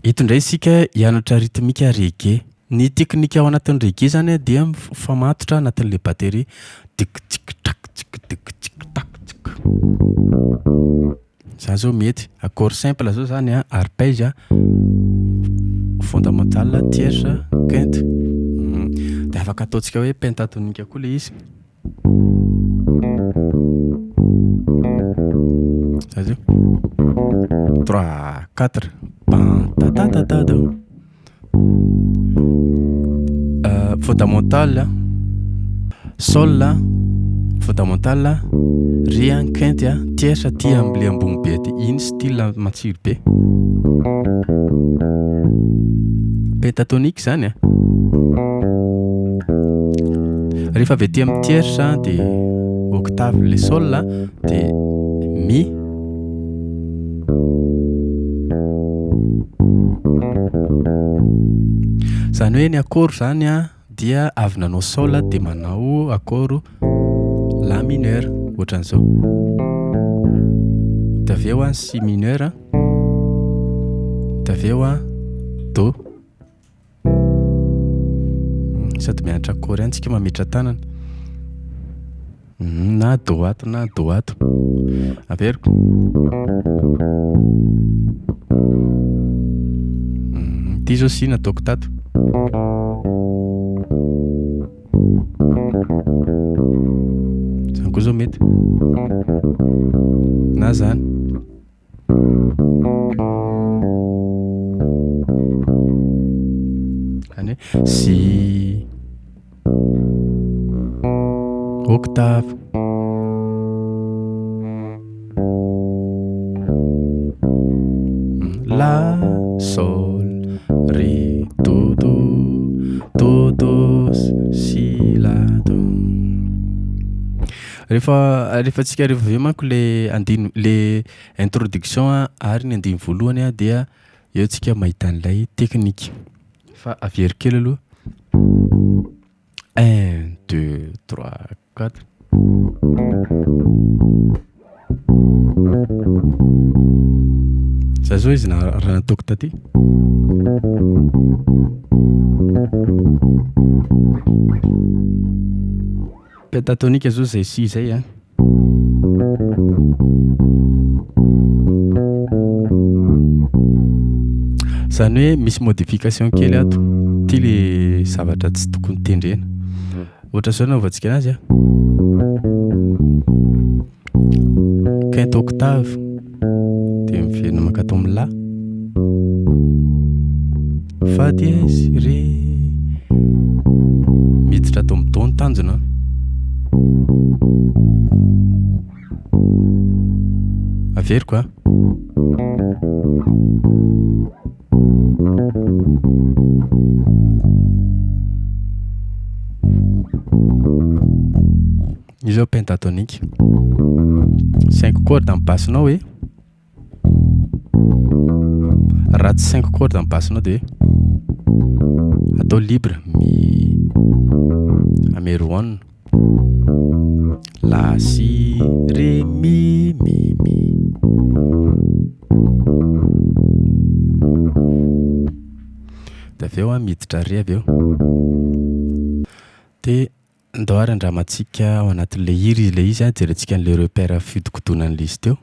Eto indray isika hianatra rythmique reggae. Ny teknika ao anatin'ny reggae zany dia famatotra anatin'le batterie tik tik tak tik tik tik tak tik. Za zao mety accord simple zao zany arpège fondamental tierce quinte. De afaka ataontsika hoe pentatonique koa le izy. Ça dit 3 4 pan ta ta ta ta ta. Fondamental sol fondamental ré quinte tierce ty amble ambony be ty iny style matsiro be. Pentatonique zany rehefa avy aty amin'ny tierce de octave le sol de mi. Zany hoe ny accord zany dia avy nanao sol de manao accord la mineur ohatran'izao. De avy eo si mineur de avy eo do. Sady mianatra accord antsika mametra tanana na do ato averiko. Ty zao si nataoko tato. Zany koa zao mety na zany. Zany hoe si octave la sol ré do do si la do. Rehefa tsika rehefa avy manko le andino le introduction ary ny andiny voalohany dia eo tsika mahita an'ilay teknika. Fa avery kely aloha 1 2 3 4. Za zao izy raha nataoko taty. Pentatonique zao zay si zay Zany hoe misy modification kely ato. Ty le zavatra tsy tokony tendrena. Ohatra zao naovantsika anazy quinte octave de miverina makato amin'ny la, fa dièse ré miditra atao amin'ny do ny tanjona. Averiko izy ao pentatonique 5 cordes am'bassinao raha tsy 5 cordes am'bassinao de atao libre mi ameroana la si ré mi mi mi. De avy eo miditra ré avy eo de ndao ary andramantsika ao anatin'le hira le izy jerentsika an'le repère fidikotonan'le izy teo.